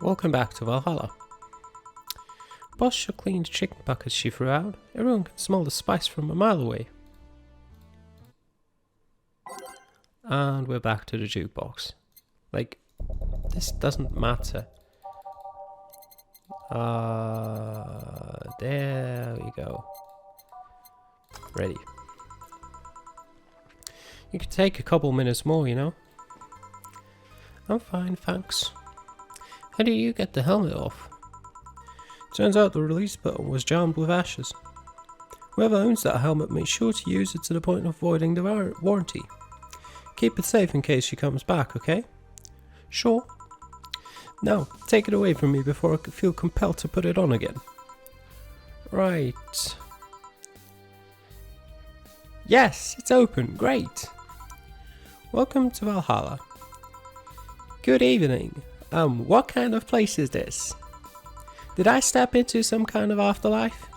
Welcome back to Valhalla. Boss should clean the chicken buckets she threw out. Everyone can smell the spice from a mile away. And we're back to the jukebox. Like, this doesn't matter. There we go. Ready. You could take a couple minutes more, you know? I'm fine, thanks. How do you get the helmet off? Turns out the release button was jammed with ashes. Whoever owns that helmet made sure to use it to the point of voiding the warranty. Keep it safe in case she comes back, okay? Sure. Now, take it away from me before I feel compelled to put it on again. Right. Yes, it's open. Great. Welcome to Valhalla. Good evening. What kind of place is this? Did I step into some kind of afterlife?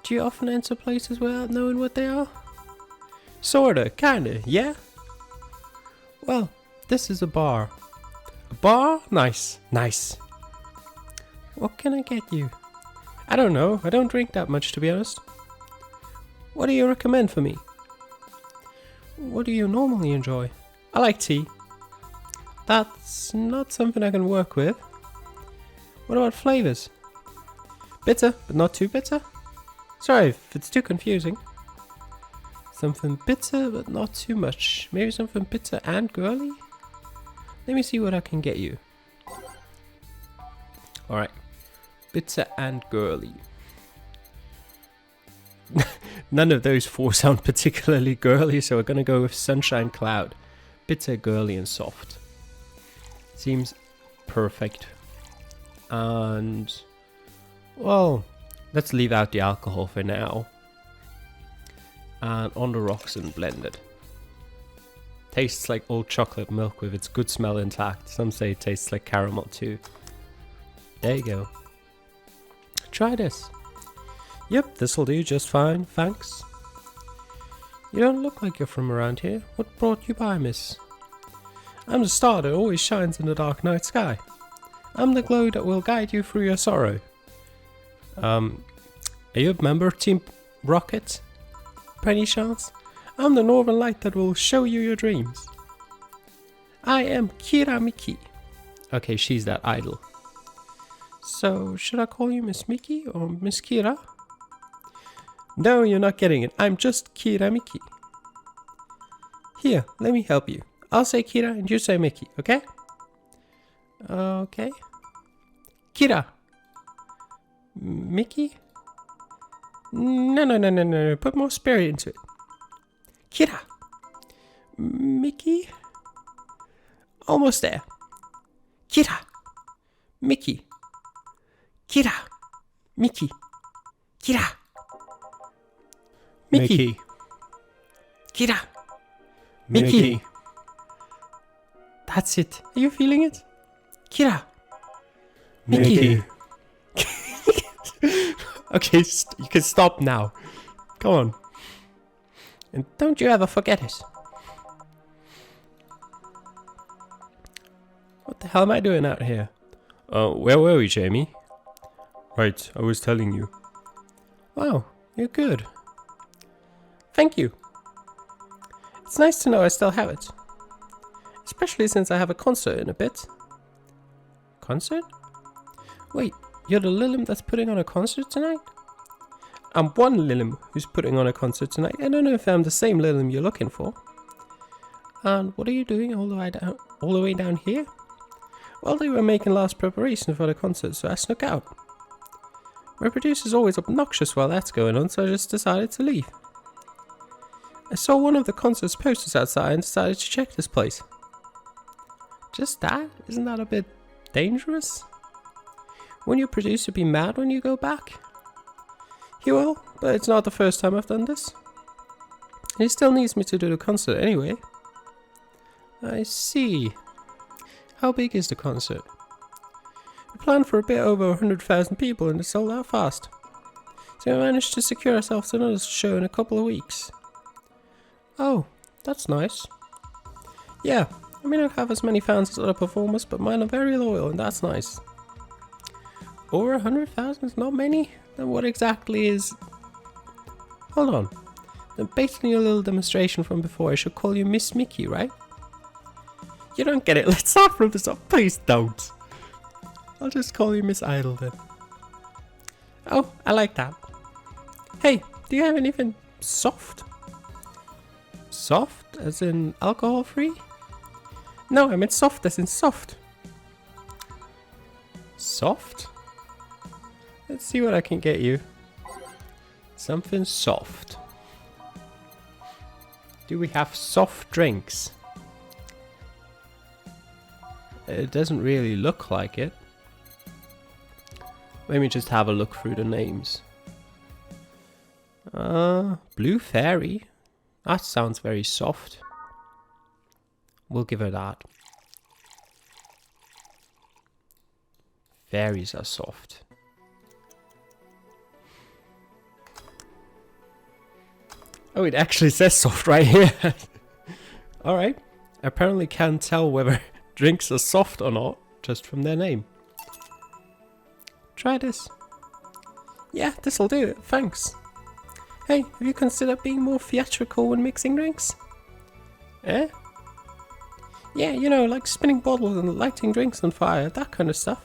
Do you often enter places without knowing what they are? Sorta, kinda, yeah? Well, this is a bar. A bar? Nice, nice. What can I get you? I don't know, I don't drink that much to be honest. What do you recommend for me? What do you normally enjoy? I like tea. That's not something I can work with. What about flavors? Bitter, but not too bitter? Sorry if it's too confusing. Something bitter, but not too much. Maybe something bitter and girly? Let me see what I can get you. Alright. Bitter and girly. None of those four sound particularly girly, so we're gonna go with Sunshine Cloud. Bitter, girly, and soft. Seems perfect. And, well, let's leave out the alcohol for now. And on the rocks and blended. Tastes like old chocolate milk with its good smell intact. Some say it tastes like caramel too. There you go. Try this. Yep, this'll do just fine, thanks. You don't look like you're from around here. What brought you by, miss? I'm the star that always shines in the dark night sky. I'm the glow that will guide you through your sorrow. Are you a member of Team Rocket? By any chance? I'm the northern light that will show you your dreams. I am Kira Miki. Okay, she's that idol. So, should I call you Miss Miki or Miss Kira? No, you're not getting it. I'm just Kira Miki. Here, let me help you. I'll say Kira and you say Miki, okay? Okay. Kira. Miki? No. Put more spirit into it. Kira. Miki? Almost there. Kira. Miki. Kira. Miki. Kira. Miki. Kira. Miki. That's it. Are you feeling it? Kira. Miki. Okay, you can stop now. Come on. And don't you ever forget it. What the hell am I doing out here? Where were we, Jamie? Right, I was telling you. Wow, you're good. Thank you. It's nice to know I still have it. Especially since I have a concert in a bit. Concert? Wait, you're the Lilim that's putting on a concert tonight? I'm one Lilim who's putting on a concert tonight. I don't know if I'm the same Lilim you're looking for. And what are you doing all the way down here? Well, they were making last preparation for the concert, so I snuck out. My producer's always obnoxious while that's going on, so I just decided to leave. I saw one of the concert's posters outside and decided to check this place. Just that? Isn't that a bit dangerous? Won't your producer be mad when you go back? He will, but it's not the first time I've done this. He still needs me to do the concert anyway. I see. How big is the concert? We planned for a bit over 100,000 people and it sold out fast. So we managed to secure ourselves another show in a couple of weeks. Oh, that's nice. Yeah, I may not have as many fans as other performers, but mine are very loyal, and that's nice. Over 100,000 is not many? Then what exactly is... Hold on. Then based on your little demonstration from before, I should call you Miss Mickey, right? You don't get it. Let's start from the top. Please don't. I'll just call you Miss Idle then. Oh, I like that. Hey, do you have anything soft? Soft? As in alcohol free? No, I meant soft as in soft. Soft? Let's see what I can get you. Something soft. Do we have soft drinks? It doesn't really look like it. Let me just have a look through the names. Blue Fairy. That sounds very soft. We'll give her that. Fairies are soft. Oh, it actually says soft right here. Alright. I apparently can't tell whether drinks are soft or not just from their name. Try this. Yeah, this'll do it. Thanks. Hey, have you considered being more theatrical when mixing drinks? Eh? Yeah, you know, like spinning bottles and lighting drinks on fire, that kind of stuff.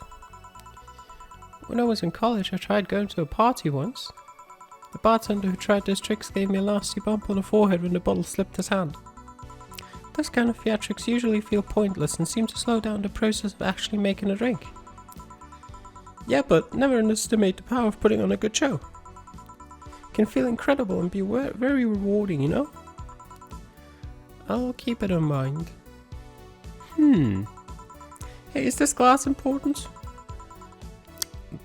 When I was in college, I tried going to a party once. The bartender who tried those tricks gave me a nasty bump on the forehead when the bottle slipped his hand. Those kind of theatrics usually feel pointless and seem to slow down the process of actually making a drink. Yeah, but never underestimate the power of putting on a good show. It can feel incredible and be very rewarding, you know? I'll keep it in mind. Hey, is this glass important?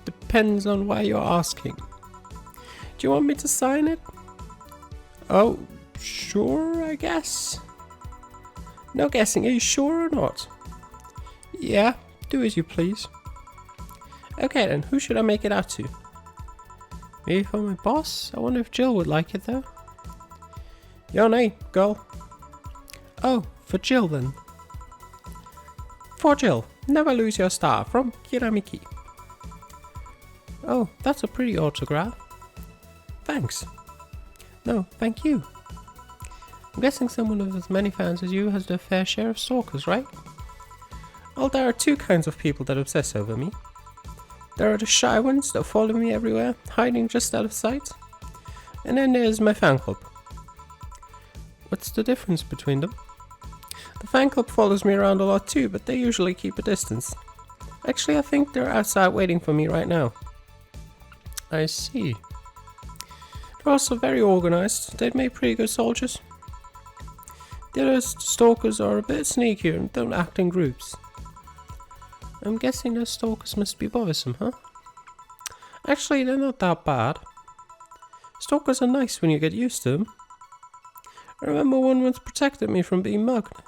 Depends on why you're asking. Do you want me to sign it? Oh, sure, I guess. No guessing, are you sure or not? Yeah, do as you please. Okay then, who should I make it out to? Maybe for my boss? I wonder if Jill would like it though. Your name, girl. Oh, for Jill then. For Jill, never lose your star, from Kiramiki. Oh, that's a pretty autograph. Thanks. No, thank you. I'm guessing someone with as many fans as you has their fair share of stalkers, right? Well, there are two kinds of people that obsess over me. There are the shy ones that follow me everywhere, hiding just out of sight. And then there's my fan club. What's the difference between them? The fan club follows me around a lot too, but they usually keep a distance. Actually, I think they're outside waiting for me right now. I see. They're also very organized. They've made pretty good soldiers. The other stalkers are a bit sneakier and don't act in groups. I'm guessing those stalkers must be bothersome, huh? Actually, they're not that bad. Stalkers are nice when you get used to them. I remember one once protected me from being mugged.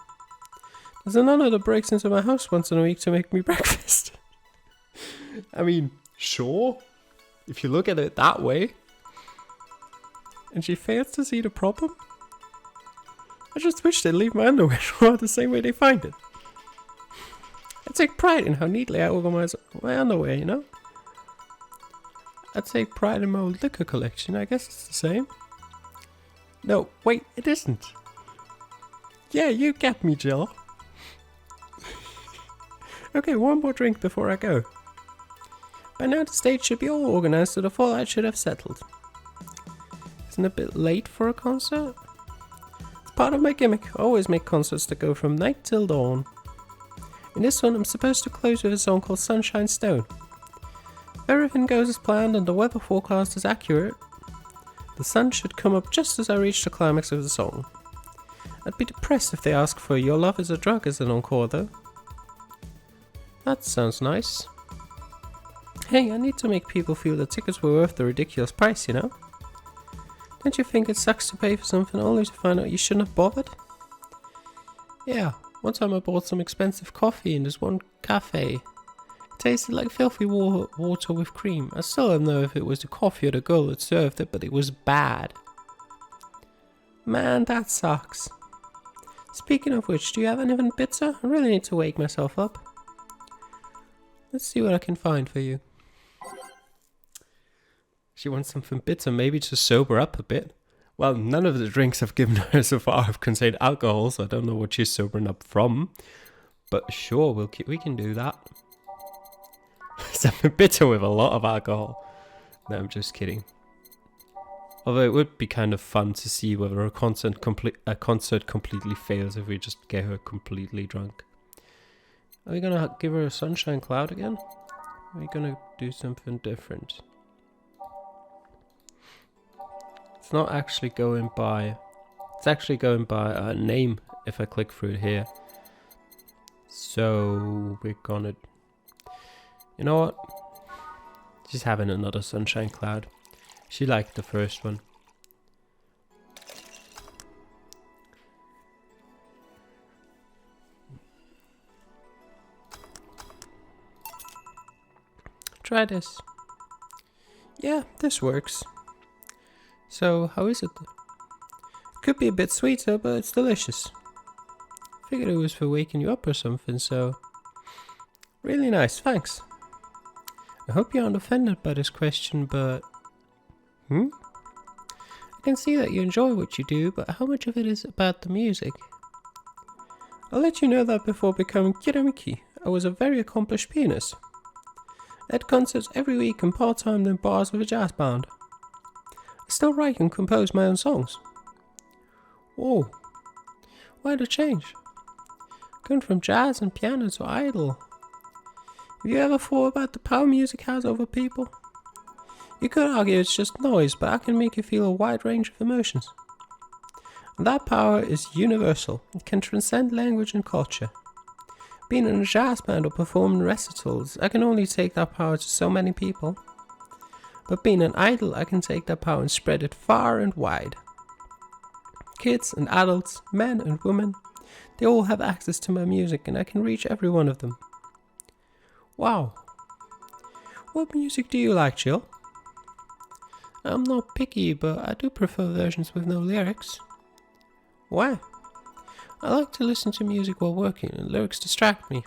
There's another that breaks into my house once in a week to make me breakfast. I mean, sure, if you look at it that way. And she fails to see the problem? I just wish they'd leave my underwear drawer the same way they find it. I take pride in how neatly I organize my underwear, you know? I take pride in my old liquor collection, I guess it's the same. No, wait, it isn't. Yeah, you get me, Jill. Okay, one more drink before I go. By now the stage should be all organized so the fallout should have settled. Isn't it a bit late for a concert? It's part of my gimmick. I always make concerts that go from night till dawn. In this one, I'm supposed to close with a song called Sunshine Stone. If everything goes as planned and the weather forecast is accurate, the sun should come up just as I reach the climax of the song. I'd be depressed if they ask for Your Love Is a Drug as an encore though. That sounds nice. Hey, I need to make people feel the tickets were worth the ridiculous price, you know? Don't you think it sucks to pay for something only to find out you shouldn't have bothered? Yeah, one time I bought some expensive coffee in this one cafe. It tasted like filthy water with cream. I still don't know if it was the coffee or the girl that served it, but it was bad. Man, that sucks. Speaking of which, do you have anything bitter? I really need to wake myself up. Let's see what I can find for you. She wants something bitter, maybe to sober up a bit. Well, none of the drinks I've given her so far have contained alcohol, so I don't know what she's sobering up from. But sure, we can do that. Something bitter with a lot of alcohol. No, I'm just kidding. Although it would be kind of fun to see whether a concert completely fails if we just get her completely drunk. Are we gonna give her a sunshine cloud again? Are we gonna do something different? It's not actually going by... It's actually going by a name if I click through it here. So we're gonna... You know what? She's having another sunshine cloud. She liked the first one. Try this. Yeah, this works. So, how is it? Could be a bit sweeter, but it's delicious. Figured it was for waking you up or something, so... Really nice, thanks. I hope you aren't offended by this question, but... I can see that you enjoy what you do, but how much of it is about the music? I'll let you know that before becoming Kiramiki, I was a very accomplished pianist. I had concerts every week and part-time in bars with a jazz band. I still write and compose my own songs. Whoa, why the change? Going from jazz and piano to idol. Have you ever thought about the power music has over people? You could argue it's just noise, but I can make you feel a wide range of emotions. And that power is universal. It can transcend language and culture. Being in a jazz band or performing recitals, I can only take that power to so many people. But being an idol, I can take that power and spread it far and wide. Kids and adults, men and women, they all have access to my music and I can reach every one of them. Wow. What music do you like, Jill? I'm not picky, but I do prefer versions with no lyrics. Why? I like to listen to music while working and lyrics distract me.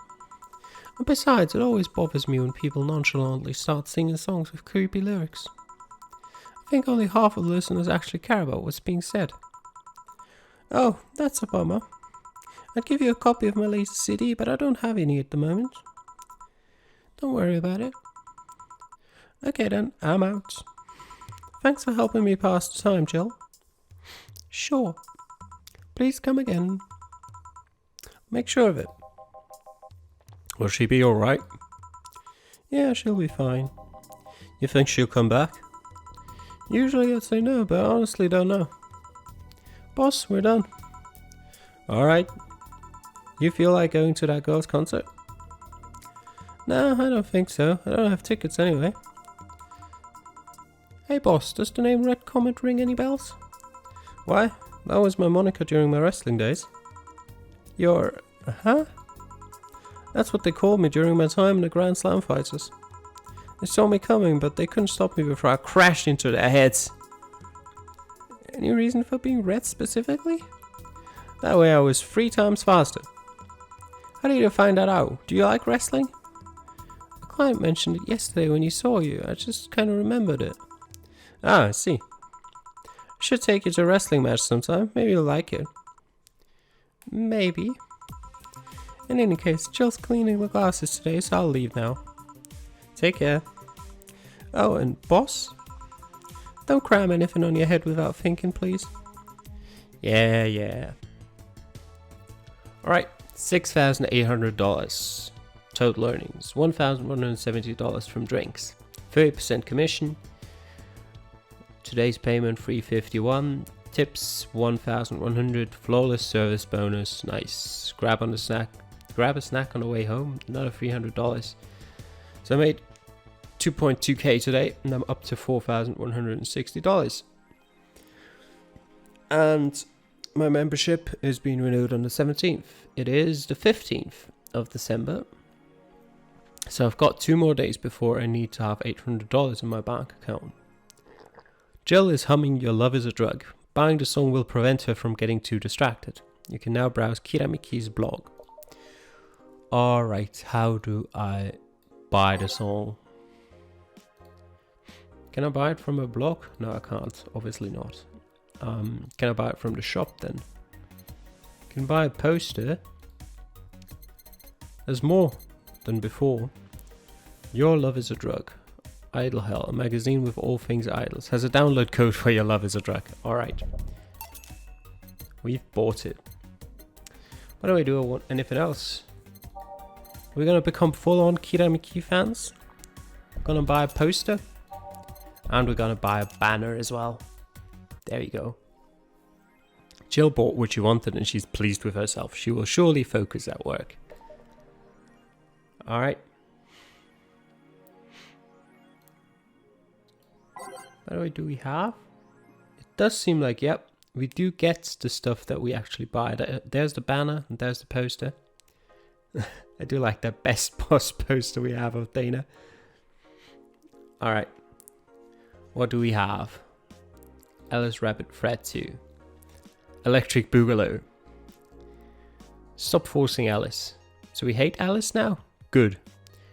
And besides, it always bothers me when people nonchalantly start singing songs with creepy lyrics. I think only half of the listeners actually care about what's being said. Oh, that's a bummer. I'd give you a copy of my latest CD, but I don't have any at the moment. Don't worry about it. Okay then, I'm out. Thanks for helping me pass the time, Jill. Sure. Please come again. Make sure of it. Will she be alright? Yeah, she'll be fine. You think she'll come back? Usually I'd say no, but I honestly don't know. Boss, we're done. Alright. You feel like going to that girl's concert? No, I don't think so. I don't have tickets anyway. Hey boss, does the name Red Comet ring any bells? Why? That was my moniker during my wrestling days. You're... huh? That's what they called me during my time in the Grand Slam fighters. They saw me coming, but they couldn't stop me before I crashed into their heads. Any reason for being red specifically? That way I was 3 times faster. How did you find that out? Do you like wrestling? A client mentioned it yesterday when he saw you. I just kind of remembered it. Ah, I see. I should take you to a wrestling match sometime. Maybe you'll like it. Maybe. In any case, Jill's cleaning the glasses today, so I'll leave now. Take care. Oh, and boss? Don't cram anything on your head without thinking, please. Yeah. Alright, $6,800. Total earnings, $1,170 from drinks. 30% commission. Today's payment, $351. Tips, $1,100. Flawless service bonus. Nice. Grab a snack on the way home. Another $300. So I made 2.2k today, and I'm up to $4,160. And my membership is being renewed on the 17th. It is the 15th of December. So I've got 2 more days before I need to have $800 in my bank account. Jill is humming Your Love is a Drug. Buying the song will prevent her from getting too distracted. You can now browse Kiramiki's blog. Alright, how do I buy the song? Can I buy it from a blog? No, I can't. Obviously not. Can I buy it from the shop then? Can buy a poster. There's more than before. Your Love is a Drug. Idle Hell, a magazine with all things idols. Has a download code for Your Love is a Drug. Alright. We've bought it. By the way, do I want anything else? We're gonna become full-on Kiramiki fans. Gonna buy a poster. And we're gonna buy a banner as well. There you go. Jill bought what she wanted and she's pleased with herself. She will surely focus at work. Alright. By the way, do we have? It does seem like, yep, we do get the stuff that we actually buy. There's the banner and there's the poster. I do like that best boss poster we have of Dana. Alright. What do we have? Alice Rabbit Fred 2. Electric Boogaloo. Stop forcing Alice. So we hate Alice now? Good.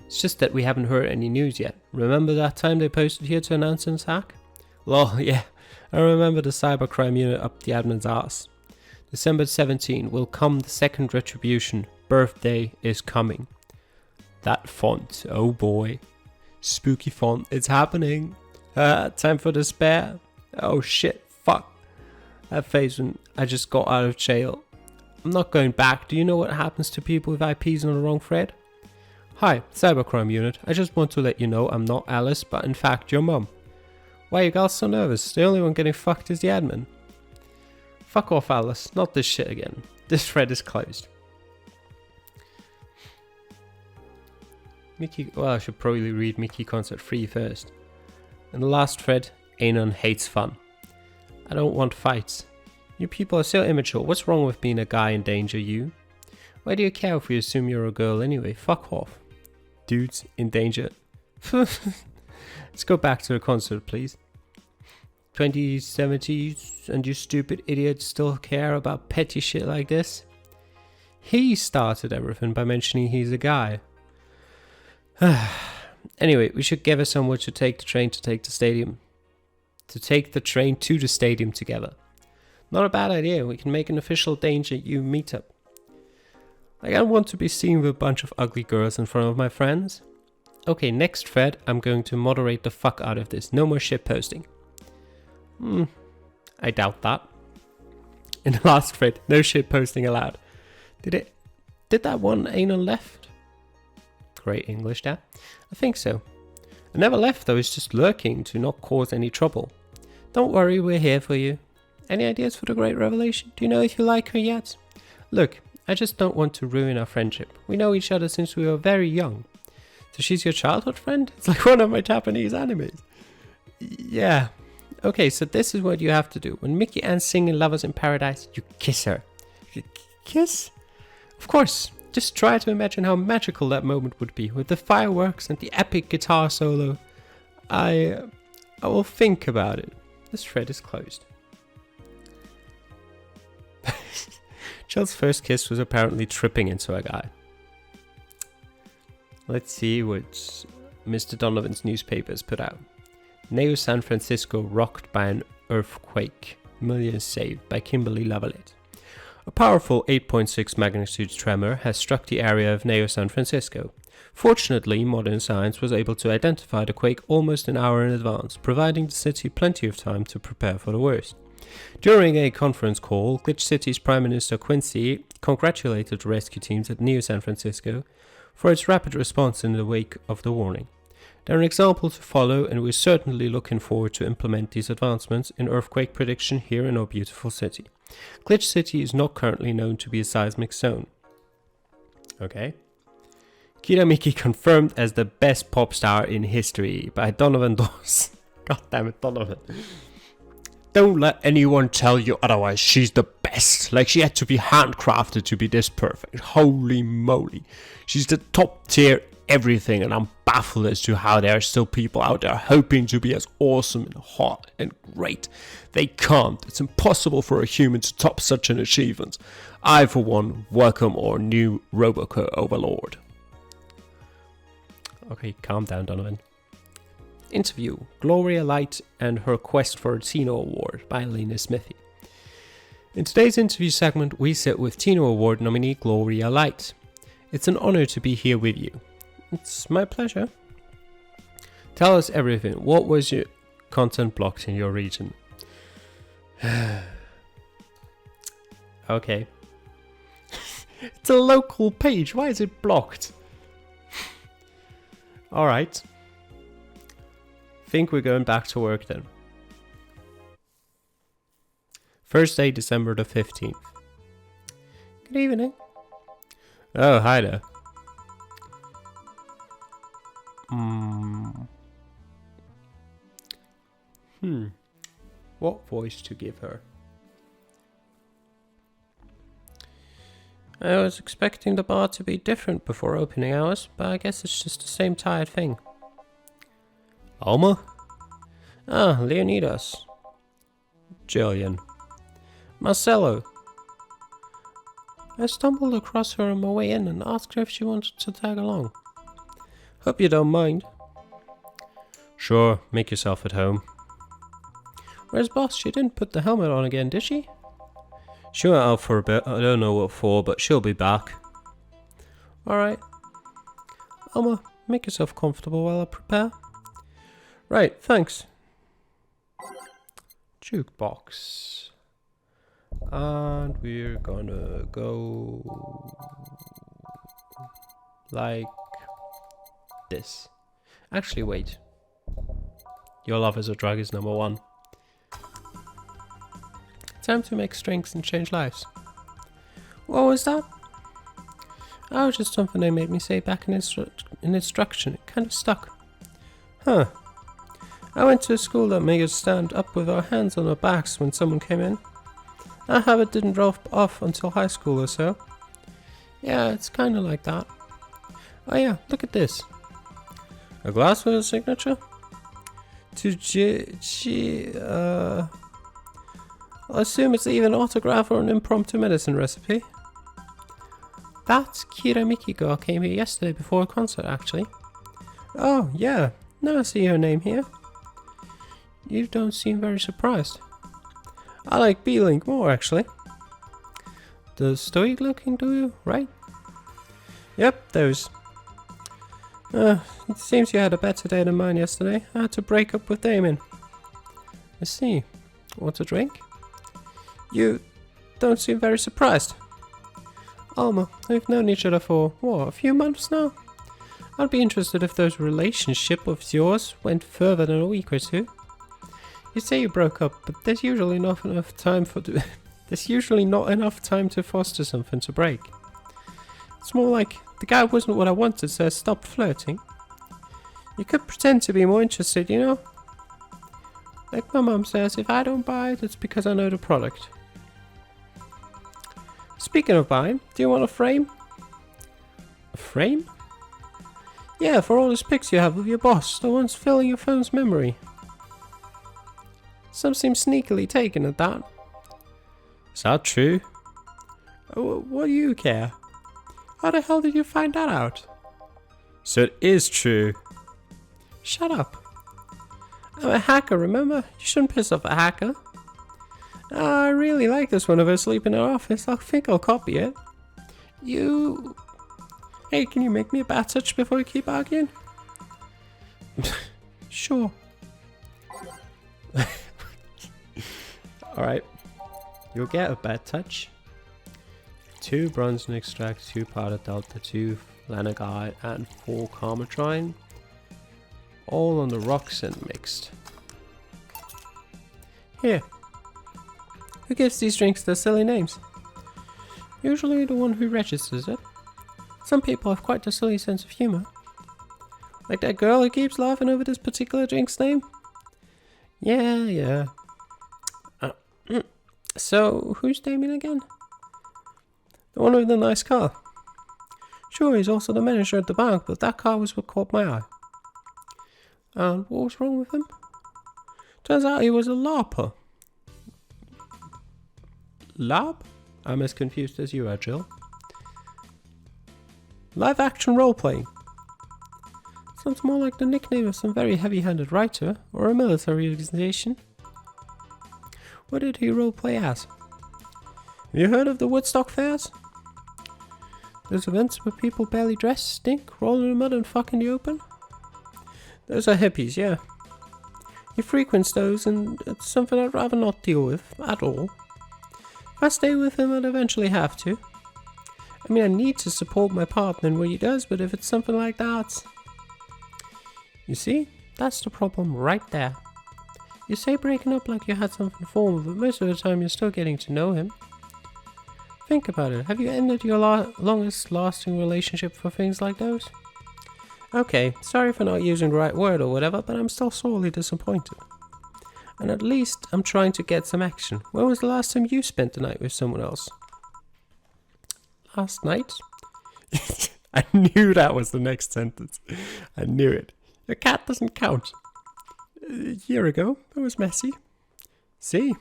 It's just that we haven't heard any news yet. Remember that time they posted here to announce an attack? Lol, yeah. I remember the cybercrime unit up the admin's ass. December 17 will come the second retribution. Birthday is coming. That font, oh boy. Spooky font, it's happening. Time for despair. Oh shit, fuck. That phase when I just got out of jail. I'm not going back. Do you know what happens to people with IPs on the wrong thread? Hi, Cybercrime Unit. I just want to let you know I'm not Alice, but in fact your mum. Why are you guys so nervous? The only one getting fucked is the admin. Fuck off, Alice. Not this shit again. This thread is closed. Mickey... Well, I should probably read Mickey Concert 3 first. In the last thread, Anon hates fun. I don't want fights. You people are so immature. What's wrong with being a guy in danger, you? Why do you care if we assume you're a girl anyway? Fuck off. Dudes in danger. Let's go back to the concert, please. 2070s and you stupid idiots still care about petty shit like this? He started everything by mentioning he's a guy. Anyway, we should gather somewhere to take the train to take the stadium. To take the train to the stadium together. Not a bad idea. We can make an official Danger U meetup. I don't want to be seen with a bunch of ugly girls in front of my friends. Okay, next thread, I'm going to moderate the fuck out of this. No more shit posting. I doubt that. In the last thread, no shit posting allowed. Did that one Anon left? Great English there. I think so. I never left though, it's just lurking to not cause any trouble. Don't worry, we're here for you. Any ideas for the great revelation? Do you know if you like her yet? Look, I just don't want to ruin our friendship. We know each other since we were very young. So she's your childhood friend? It's like one of my Japanese animes. Yeah. Okay, so this is what you have to do. When Mickey Ann's singing Lovers in Paradise, you kiss her. Kiss? Of course. Just try to imagine how magical that moment would be with the fireworks and the epic guitar solo. I will think about it. This thread is closed. Jill's first kiss was apparently tripping into a guy. Let's see what Mr. Donovan's newspapers put out. Neo San Francisco rocked by an earthquake. Millions saved by Kimberly Lavalette. A powerful 8.6 magnitude tremor has struck the area of Neo San Francisco. Fortunately, modern science was able to identify the quake almost an hour in advance, providing the city plenty of time to prepare for the worst. During a conference call, Glitch City's Prime Minister Quincy congratulated the rescue teams at Neo San Francisco for its rapid response in the wake of the warning. They're an example to follow, and we're certainly looking forward to implement these advancements in earthquake prediction here in our beautiful city. Glitch City is not currently known to be a seismic zone. Okay. Kiramiki confirmed as the best pop star in history by Donovan Dawes. God damn it, Donovan. Don't let anyone tell you otherwise. She's the best. Like she had to be handcrafted to be this perfect. Holy moly. She's the top tier everything, and I'm baffled as to how there are still people out there hoping to be as awesome and hot and great. They can't. It's impossible for a human to top such an achievement. I, for one, welcome our new Roboco overlord. Okay, calm down, Donovan. Interview: Gloria Light and her quest for a Tino Award by Lena Smithy. In today's interview segment, we sit with Tino Award nominee Gloria Light. It's an honor to be here with you. It's my pleasure. Tell us everything. What was your content blocked in your region? Okay. It's a local page. Why is it blocked? Alright. Think we're going back to work then. Thursday, December the 15th. Good evening. Oh, hi there. What voice to give her? I was expecting the bar to be different before opening hours, but I guess it's just the same tired thing. Alma? Ah, Leonidas. Jillian. Marcelo. I stumbled across her on my way in and asked her if she wanted to tag along. Hope you don't mind. Sure, make yourself at home. Where's boss? She didn't put the helmet on again, did she? She went out for a bit, I don't know what for, but she'll be back. Alright. Alma, make yourself comfortable while I prepare. Right, thanks. Jukebox. And we're gonna go like this. Actually, wait. Your love as a drug is number one. Time to make strengths and change lives. What was that? Oh, just something they made me say back in instruction. It kind of stuck. Huh. I went to a school that made us stand up with our hands on our backs when someone came in. That habit didn't drop off until high school or so. Yeah, it's kind of like that. Oh yeah, look at this. A glass with a signature? To I'll assume it's either an autograph or an impromptu medicine recipe. That Kira Mikiko came here yesterday before a concert, actually. Oh, yeah. Now I see her name here. You don't seem very surprised. I like B-Link more, actually. The stoic looking duo, right? Yep, those. It seems you had a better day than mine yesterday. I had to break up with Damon. I see. Want a drink? You don't seem very surprised. Alma, we've known each other for, what, a few months now? I'd be interested if those relationship of yours went further than a week or two. You say you broke up, but there's usually not enough time to foster something to break. It's more like, the guy wasn't what I wanted, so I stopped flirting. You could pretend to be more interested, you know? Like my mom says, if I don't buy it, it's because I know the product. Speaking of buying, do you want a frame? A frame? Yeah, for all those pics you have of your boss, the ones filling your phone's memory. Some seem sneakily taken at that. Is that true? What do you care? How the hell did you find that out? So it is true. Shut up. I'm a hacker, remember? You shouldn't piss off a hacker. I really like this one of us sleep in our office. I think I'll copy it. You... Hey, can you make me a bad touch before we keep arguing? Sure. Alright. You'll get a bad touch. 2 bronze extract, 2 powder delta, 2 lanagite, and 4 carmotrine. All on the rocks and mixed. Here. Who gives these drinks their silly names? Usually the one who registers it. Some people have quite a silly sense of humor. Like that girl who keeps laughing over this particular drink's name? Yeah. So, who's Damien again? The one with the nice car. Sure, he's also the manager at the bank, but that car was what caught my eye. And what was wrong with him? Turns out he was a LARPer. LARP? I'm as confused as you are, Jill. Live action role-playing. Sounds more like the nickname of some very heavy-handed writer or a military organization. What did he role-play as? Have you heard of the Woodstock fairs? Those events where people barely dress, stink, roll in the mud and fuck in the open? Those are hippies, yeah. He frequents those and it's something I'd rather not deal with, at all. If I stay with him, I'd eventually have to. I mean, I need to support my partner in what he does, but if it's something like that... You see? That's the problem right there. You say breaking up like you had something formal, but most of the time you're still getting to know him. Think about it. Have you ended your longest lasting relationship for things like those? Okay, sorry for not using the right word or whatever, but I'm still sorely disappointed. And at least I'm trying to get some action. When was the last time you spent the night with someone else? Last night? I knew that was the next sentence. I knew it. Your cat doesn't count. A year ago, it was messy. See?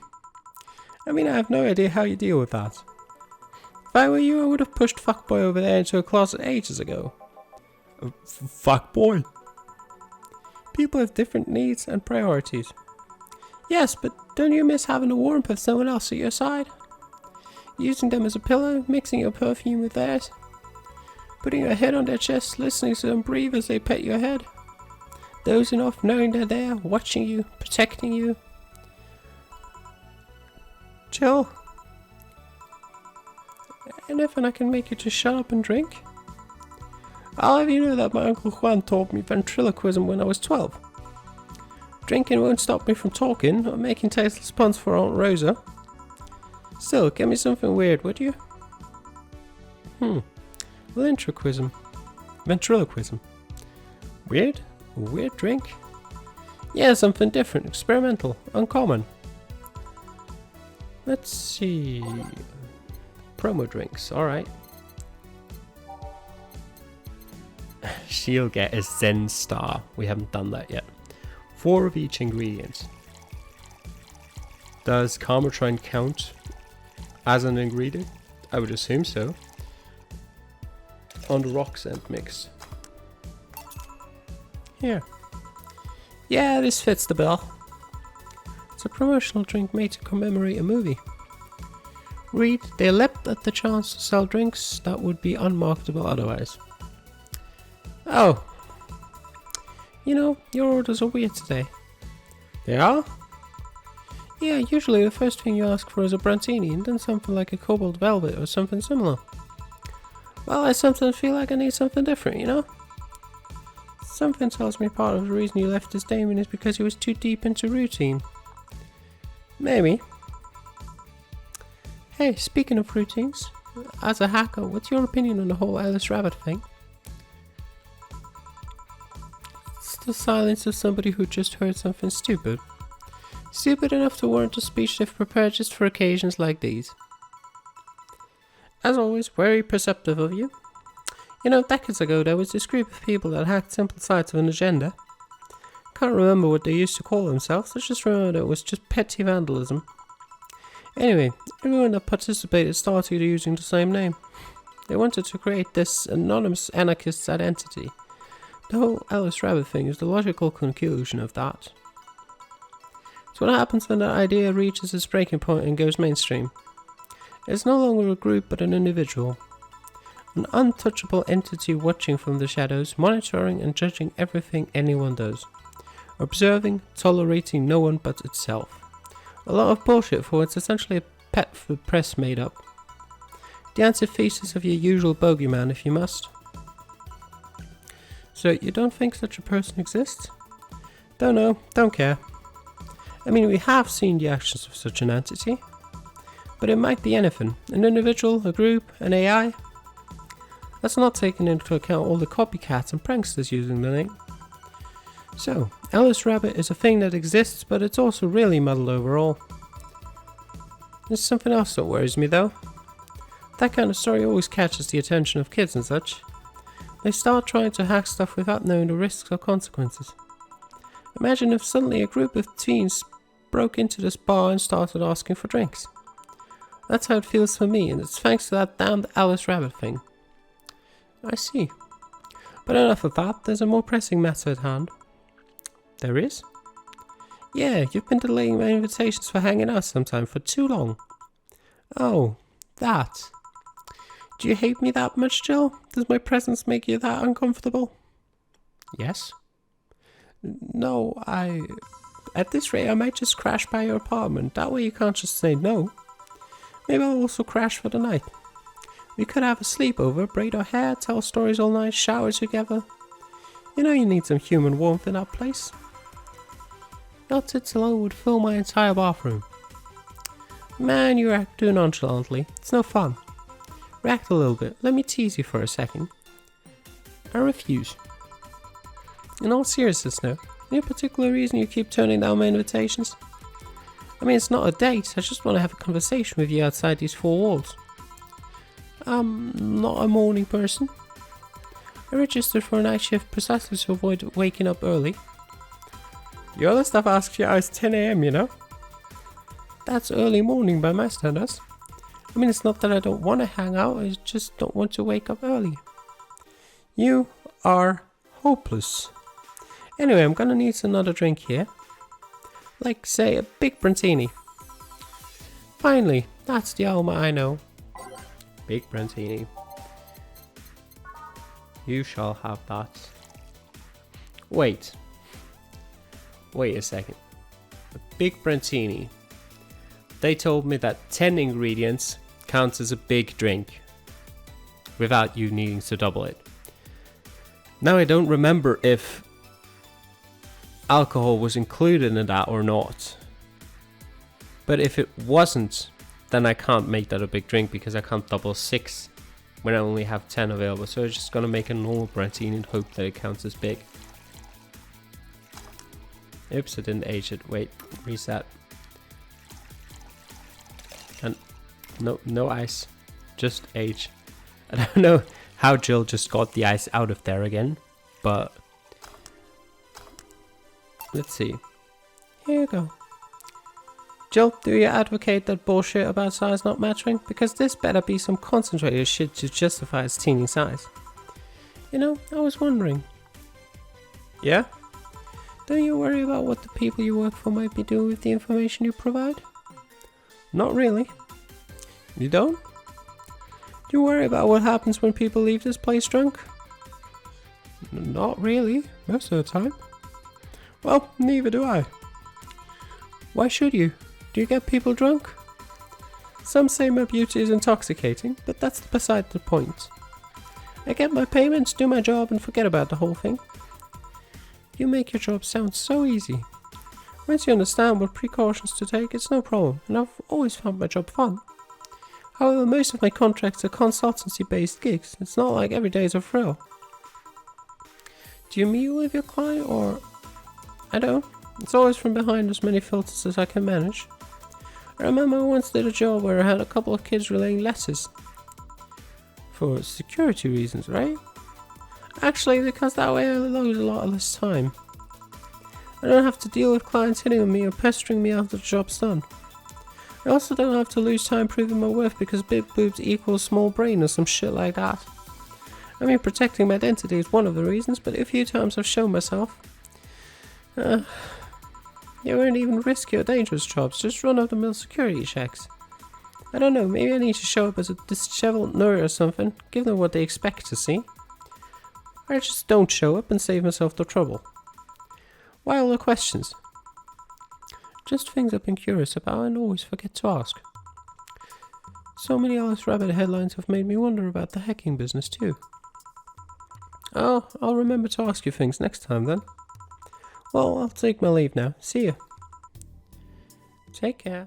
I mean, I have no idea how you deal with that. If I were you, I would have pushed fuckboy over there into a closet ages ago. Fuckboy? People have different needs and priorities. Yes, but don't you miss having the warmth of someone else at your side? Using them as a pillow, mixing your perfume with theirs. Putting your head on their chest, listening to them breathe as they pet your head. Dozing off, knowing they're there, watching you, protecting you. Chill. Anything I can make you just shut up and drink? I'll have you know that my Uncle Juan taught me ventriloquism when I was 12. Drinking won't stop me from talking or making tasteless puns for Aunt Rosa. Still, get me something weird, would you? Ventriloquism. Weird? A weird drink? Yeah, something different, experimental, uncommon. Let's see... Promo drinks, alright. She'll get a Zen star. We haven't done that yet. 4 of each ingredient. Does Karmatrine count as an ingredient? I would assume so. On the rock scent mix. Here. Yeah, this fits the bill. It's a promotional drink made to commemorate a movie. Read, they leapt at the chance to sell drinks that would be unmarketable otherwise. Oh. You know, your orders are weird today. They are? Yeah, usually the first thing you ask for is a Brantini and then something like a Cobalt Velvet or something similar. Well, I sometimes feel like I need something different, you know? Something tells me part of the reason you left this Damon is because he was too deep into routine. Maybe. Hey, speaking of routines, as a hacker, what's your opinion on the whole Alice Rabbit thing? It's the silence of somebody who just heard something stupid. Stupid enough to warrant a speech they've prepared just for occasions like these. As always, very perceptive of you. You know, decades ago there was this group of people that hacked simple sites of an agenda. Can't remember what they used to call themselves, I just remember it was just petty vandalism. Anyway, everyone that participated started using the same name. They wanted to create this anonymous anarchist identity. The whole Alice Rabbit thing is the logical conclusion of that. So what happens when that idea reaches its breaking point and goes mainstream? It's no longer a group but an individual. An untouchable entity watching from the shadows, monitoring and judging everything anyone does. Observing, tolerating no one but itself. A lot of bullshit for what's essentially a pet the press made up. The antithesis of your usual bogeyman if you must. So you don't think such a person exists? Don't know, don't care. I mean, we have seen the actions of such an entity. But it might be anything. An individual, a group, an AI. That's not taking into account all the copycats and pranksters using the name. So, Alice Rabbit is a thing that exists, but it's also really muddled overall. There's something else that worries me though. That kind of story always catches the attention of kids and such. They start trying to hack stuff without knowing the risks or consequences. Imagine if suddenly a group of teens broke into this bar and started asking for drinks. That's how it feels for me, and it's thanks to that damned Alice Rabbit thing. I see. But enough of that, there's a more pressing matter at hand. There is? Yeah, you've been delaying my invitations for hanging out sometime for too long. Oh, that. Do you hate me that much, Jill? Does my presence make you that uncomfortable? Yes. No, At this rate, I might just crash by your apartment. That way you can't just say no. Maybe I'll also crash for the night. We could have a sleepover, braid our hair, tell stories all night, shower together. You know you need some human warmth in that place. Your tits alone would fill my entire bathroom. Man, you act too nonchalantly. It's no fun. React a little bit. Let me tease you for a second. I refuse. In all seriousness now, any particular reason you keep turning down my invitations? I mean, it's not a date. I just want to have a conversation with you outside these four walls. I'm not a morning person. I registered for a night shift precisely to avoid waking up early. The other stuff asks you out at 10 AM, you know? That's early morning by my standards. I mean, it's not that I don't want to hang out, I just don't want to wake up early. You are hopeless. Anyway, I'm gonna need another drink here. Like, say, a big Brantini. Finally, that's the Alma I know. Big Brantini. You shall have that. Wait a second. A big Brantini. They told me that 10 ingredients counts as a big drink. Without you needing to double it. Now I don't remember if alcohol was included in that or not. But if it wasn't, then I can't make that a big drink because I can't double 6 when I only have 10 available. So I'm just gonna make a normal Brantini and hope that it counts as big. Oops, I didn't age it. Wait, reset. And no ice, just age. I don't know how Jill just got the ice out of there again, but let's see. Here you go. Jill, do you advocate that bullshit about size not matching? Because this better be some concentrated shit to justify its teeny size. You know, I was wondering. Yeah? Don't you worry about what the people you work for might be doing with the information you provide? Not really. You don't? Do you worry about what happens when people leave this place drunk? Not really, most of the time. Well, neither do I. Why should you? Do you get people drunk? Some say my beauty is intoxicating, but that's beside the point. I get my payments, do my job, and forget about the whole thing. You make your job sound so easy. Once you understand what precautions to take, it's no problem, and I've always found my job fun. However, most of my contracts are consultancy-based gigs. It's not like every day is a thrill. Do you meet with your client, or... I don't. It's always from behind as many filters as I can manage. I remember I once did a job where I had a couple of kids relaying letters. For security reasons, right? Actually, because that way I lose a lot less time. I don't have to deal with clients hitting on me or pestering me after the job's done. I also don't have to lose time proving my worth because big boobs equals small brain or some shit like that. I mean, protecting my identity is one of the reasons, but a few times I've shown myself. They weren't even risky or dangerous jobs, just run-of-the-mill security checks. I don't know, maybe I need to show up as a disheveled nerd or something, give them what they expect to see. Or I just don't show up and save myself the trouble. Why all the questions? Just things I've been curious about and always forget to ask. So many Alice Rabbit headlines have made me wonder about the hacking business too. Oh, I'll remember to ask you things next time then. Well, I'll take my leave now. See ya. Take care.